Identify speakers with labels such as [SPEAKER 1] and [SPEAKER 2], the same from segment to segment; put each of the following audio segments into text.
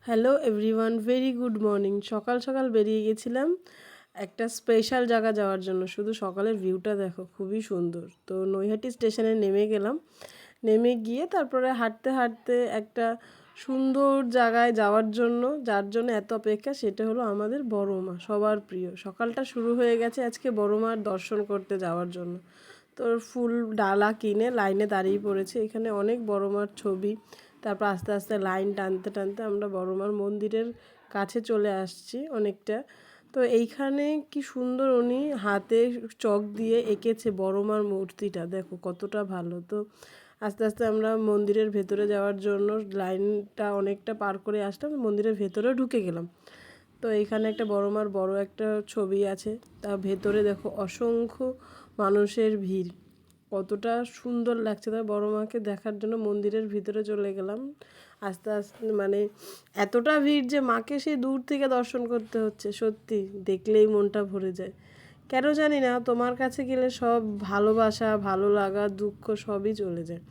[SPEAKER 1] Hello everyone, very good morning. সকাল সকাল বেরিয়ে গেছিলাম একটা স্পেশাল জায়গা যাওয়ার জন্য। শুধু সকালের ভিউটা দেখো, খুবই সুন্দর। তো নৈহাটি স্টেশনে নেমে গেলাম। নেমে গিয়ে তারপরে হাঁটতে হাঁটতে একটা সুন্দর জায়গায় যাওয়ার জন্য, যার জন্য এত অপেক্ষা, সেটা হলো আমাদের বড় মা, সবার প্রিয়। সকালটা শুরু হয়ে গেছে আজকে বড় মার দর্শন করতে যাওয়ার জন্য। তো ফুল ডালা কিনে লাইনে দাঁড়িয়ে পড়েছে। এখানে অনেক বড় মার ছবি। তারপর আস্তে আস্তে লাইন টানতে টানতে আমরা বড় মার মন্দিরের কাছে চলে আসছি অনেকটা। তো এইখানে কি সুন্দর উনি হাতে চক দিয়ে এঁকেছে বড় মার মূর্তিটা, দেখো কতটা ভালো। তো আস্তে আস্তে আমরা মন্দিরের ভেতরে যাওয়ার জন্য লাইনটা অনেকটা পার করে আসলাম, মন্দিরের ভেতরেও ঢুকে গেলাম। তো এইখানে একটা বড় মার বড় একটা ছবি আছে, তার ভেতরে দেখো অসংখ্য মানুষের ভিড়। কতটা সুন্দর লাগছে তার বড় মাকে দেখার জন্য মন্দিরের ভিতরে চলে গেলাম। আস্তে আস্তে মানে এতটা ভিড় যে মাকে সেই দূর থেকে দর্শন করতে হচ্ছে। সত্যি দেখলেই মনটা ভরে যায়। কেন জানি না, তোমার কাছে গেলে সব ভালোবাসা, ভালো লাগা, দুঃখ সবই চলে যায়।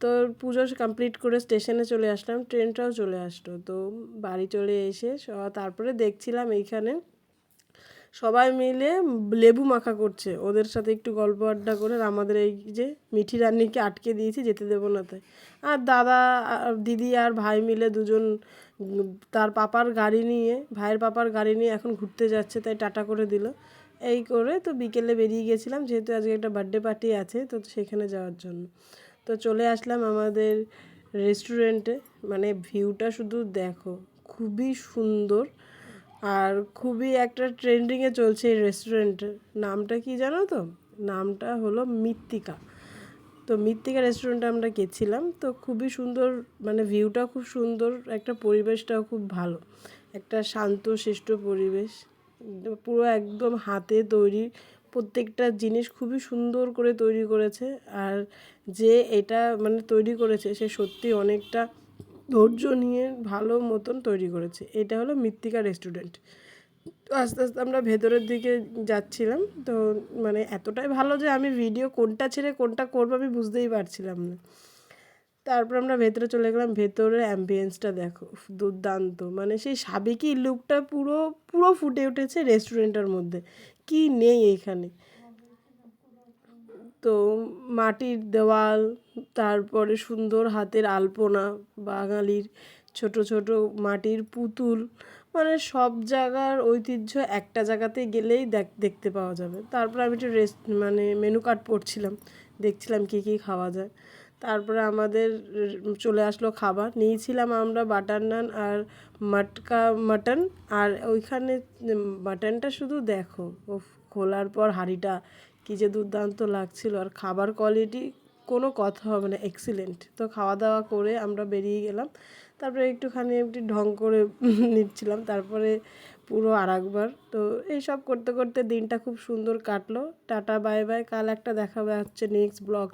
[SPEAKER 1] তো পুজো কমপ্লিট করে স্টেশনে চলে আসলাম, ট্রেনটাও চলে আসলো। তো বাড়ি চলে এসে তারপরে দেখছিলাম এইখানে সবাই মিলে লেবু মাখা করছে। ওদের সাথে একটু গল্প আড্ডা করে আমাদের এই যে মিঠি রান্নিকে আটকে দিয়েছি, যেতে দেবো না তাই। আর দাদা দিদি আর ভাই মিলে দুজন তার পাপার গাড়ি নিয়ে, ভাইয়ের পাপার গাড়ি নিয়ে এখন ঘুরতে যাচ্ছে, তাই টাটা করে দিল। এই করে তো বিকেলে বেরিয়ে গেছিলাম, যেহেতু আজকে একটা বার্থডে পার্টি আছে, তো সেখানে যাওয়ার জন্য। তো চলে আসলাম আমাদের রেস্টুরেন্টে। মানে ভিউটা শুধু দেখো, খুবই সুন্দর। আর খুবই একটা ট্রেন্ডিংয়ে চলছে এই রেস্টুরেন্টের। নামটা কি জানো তো? নামটা হলো মৃত্তিকা। তো মৃত্তিকা রেস্টুরেন্টে আমরা গেছিলাম। তো খুবই সুন্দর, মানে ভিউটা খুব সুন্দর, একটা পরিবেশটাও খুব ভালো, একটা শান্ত শিষ্ট পরিবেশ। পুরো একদম হাতে তৈরি, প্রত্যেকটা জিনিস খুবই সুন্দর করে তৈরি করেছে। আর যে এটা মানে তৈরি করেছে সে সত্যি অনেকটা ধৈর্য নিয়ে ভালো মতন তৈরি করেছে। এটা হলো মৃত্তিকা রেস্টুরেন্ট। তো আস্তে আস্তে আমরা ভেতরের দিকে যাচ্ছিলাম। তো মানে এতটাই ভালো যে আমি ভিডিও কোনটা ছেড়ে কোনটা করবো আমি বুঝতেই পারছিলাম না। তারপর আমরা ভেতরে চলে গেলাম। ভেতরের অ্যাম্বিয়েন্সটা দেখো, দুর্দান্ত। মানে সেই সাবেকি লুকটা পুরো পুরো ফুটে উঠেছে রেস্টুরেন্টের মধ্যে। কি নেই এখানে! তো মাটির দেওয়াল, তারপরে সুন্দর হাতের আলপনা, বাঙালির ছোট ছোট মাটির পুতুল, মানে সব জায়গার ঐতিহ্য একটা জায়গাতে গেলেই দেখতে পাওয়া যাবে। তারপর আমি একটু মানে মেনু কার্ড পড়ছিলাম, দেখছিলাম কী কী খাওয়া যায়। তারপরে আমাদের চলে আসলো খাবার। নিয়েছিলাম আমরা বাটার নান আর মটকা মাটন। আর ওইখানে মাটনটা শুধু দেখো, ও খোলার পর হাঁড়িটা কী যে দুর্দান্ত লাগছিল। আর খাবার কোয়ালিটি কোনো কথা হবে না, এক্সিলেন্ট। তো খাওয়া দাওয়া করে আমরা বেরিয়ে গেলাম। তারপরে একটুখানি একটু ঢং করে নিচ্ছিলাম। তারপরে পুরো আরেকবার। তো এইসব করতে করতে দিনটা খুব সুন্দর কাটলো। Tata bye bye. কাল একটা দেখা হচ্ছে নেক্সট ব্লগ।